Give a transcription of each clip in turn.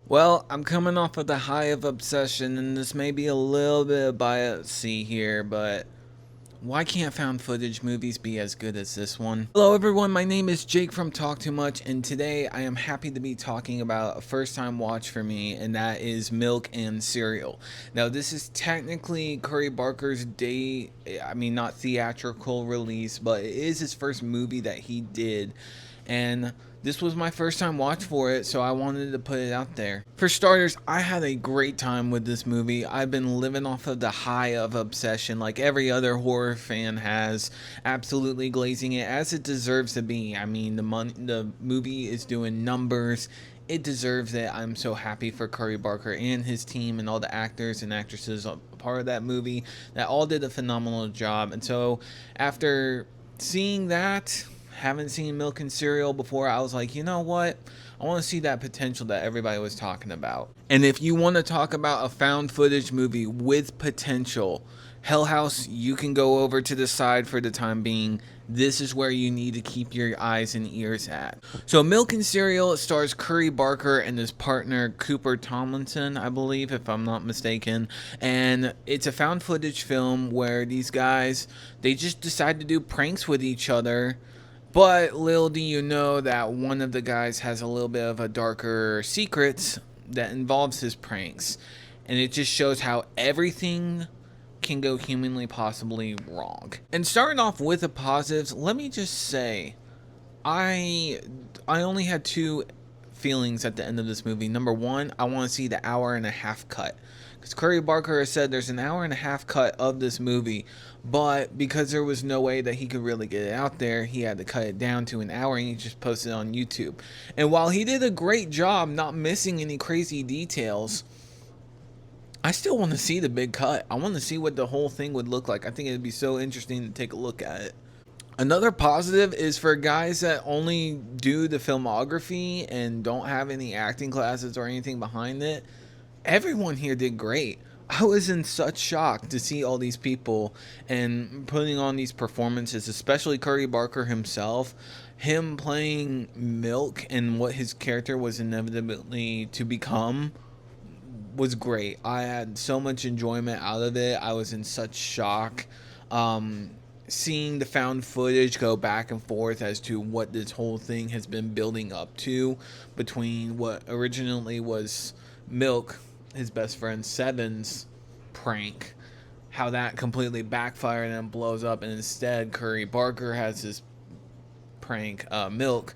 Well, I'm coming off of the high of obsession, and this may be a little bit biasy here, but why can't found footage movies be as good as this one? Hello everyone, my name is Jake from Talk Too Much, and today I am happy to be talking about a first time watch for me, and that is Milk and Cereal. Now this is technically Curry Barker's not theatrical release, but it is his first movie that he did, and this was my first time watch for it, so I wanted to put it out there. For starters, I had a great time with this movie. I've been living off of the high of obsession like every other horror fan has, absolutely glazing it as it deserves to be. I mean, the movie is doing numbers. It deserves it. I'm so happy for Curry Barker and his team and all the actors and actresses a part of that movie that all did a phenomenal job. And so after seeing that, haven't seen Milk and Cereal before, I was like, you know what? I want to see that potential that everybody was talking about. And if you want to talk about a found footage movie with potential, Hell House, you can go over to the side for the time being. This is where you need to keep your eyes and ears at. So Milk and Cereal stars Curry Barker and his partner Cooper Tomlinson, I believe, if I'm not mistaken. And it's a found footage film where these guys, they just decide to do pranks with each other. But little do you know that one of the guys has a little bit of a darker secret that involves his pranks. And it just shows how everything can go humanly possibly wrong. And starting off with the positives, let me just say, I only had two feelings at the end of this movie. Number one, I want to see the hour and a half cut. Because Curry Barker has said there's an hour and a half cut of this movie, but because there was no way that he could really get it out there, he had to cut it down to an hour and he just posted it on YouTube. And while he did a great job not missing any crazy details, I still want to see the big cut. I want to see what the whole thing would look like. I think it'd be so interesting to take a look at it. Another positive is for guys that only do the filmography and don't have any acting classes or anything behind it. Everyone here did great. I was in such shock to see all these people and putting on these performances, especially Curry Barker himself. Him playing Milk and what his character was inevitably to become was great. I had so much enjoyment out of it. I was in such shock. Seeing the found footage go back and forth as to what this whole thing has been building up to between what originally was Milk, his best friend Seven's prank, how that completely backfired and blows up, and instead Curry Barker has his prank, Milk,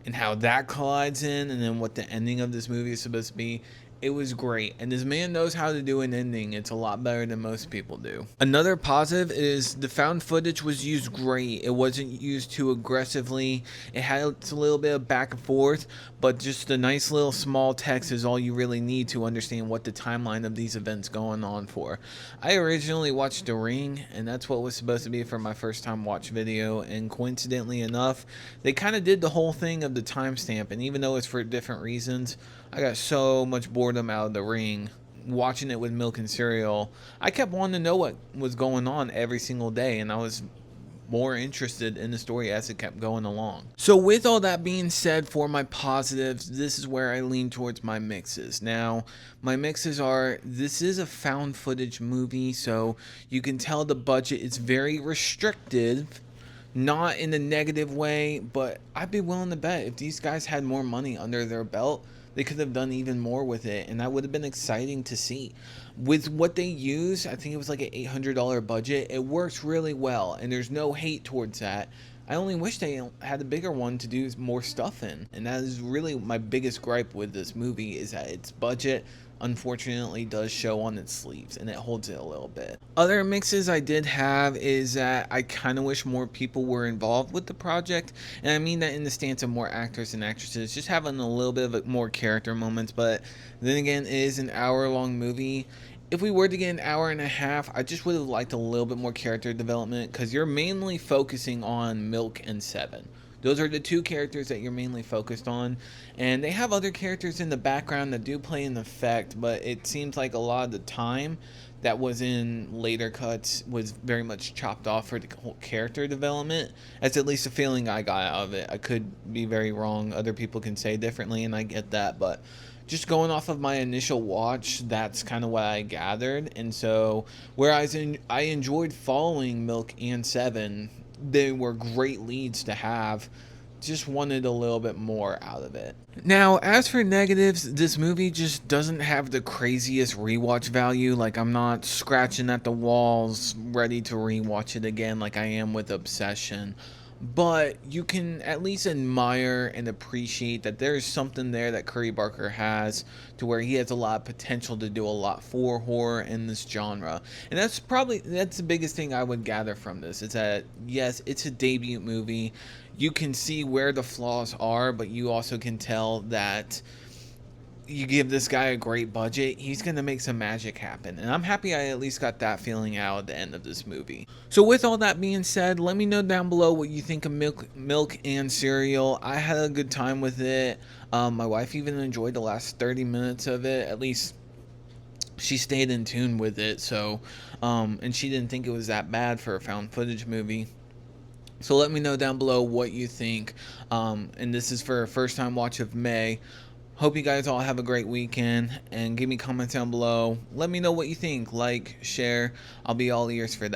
and how that collides in, and then what the ending of this movie is supposed to be. It was great, and this man knows how to do an ending. It's a lot better than most people do. Another positive is the found footage was used great. It wasn't used too aggressively. It had a little bit of back and forth, but just a nice little small text is all you really need to understand what the timeline of these events going on for. I originally watched The Ring, and that's what was supposed to be for my first time watch video, and coincidentally enough, they kind of did the whole thing of the timestamp, and even though it's for different reasons, I got so much boredom out of The Ring watching it with Milk and Cereal. I kept wanting to know what was going on every single day, and I was more interested in the story as it kept going along. So with all that being said, for my positives, this is where I lean towards my mixes. Now, my mixes are, this is a found footage movie, so you can tell the budget is very restricted. Not in a negative way, but I'd be willing to bet if these guys had more money under their belt, they could have done even more with it, and that would have been exciting to see. With what they use, I think it was like an $800 budget. It works really well, and there's no hate towards that. I only wish they had a bigger one to do more stuff in, and that is really my biggest gripe with this movie, is that its budget unfortunately does show on its sleeves, and it holds it a little bit. Other mixes I did have is that I kind of wish more people were involved with the project, and I mean that in the stance of more actors and actresses just having a little bit of more character moments. But then again, it is an hour-long movie. If we were to get an hour and a half, I just would have liked a little bit more character development, because you're mainly focusing on Milk and Seven. Those are the two characters that you're mainly focused on, and they have other characters in the background that do play an effect, but it seems like a lot of the time that was in later cuts was very much chopped off for the whole character development. That's at least a feeling I got out of it. I could be very wrong. Other people can say differently, and I get that, but just going off of my initial watch, that's kind of what I gathered. And so, whereas I enjoyed following Milk and Seven, they were great leads to have. Just wanted a little bit more out of it. Now, as for negatives, this movie just doesn't have the craziest rewatch value. Like, I'm not scratching at the walls ready to rewatch it again like I am with Obsession. But you can at least admire and appreciate that there's something there that Curry Barker has, to where he has a lot of potential to do a lot for horror in this genre. And that's the biggest thing I would gather from this, is that yes, it's a debut movie. You can see where the flaws are, but you also can tell that you give this guy a great budget, he's going to make some magic happen. And I'm happy I at least got that feeling out at the end of this movie. So with all that being said, let me know down below what you think of Milk and Cereal. I had a good time with it. My wife even enjoyed the last 30 minutes of it. At least she stayed in tune with it. So, and she didn't think it was that bad for a found footage movie. So let me know down below what you think. And this is for a first time watch of May. Hope you guys all have a great weekend, and give me comments down below. Let me know what you think. Like, share. I'll be all ears for that.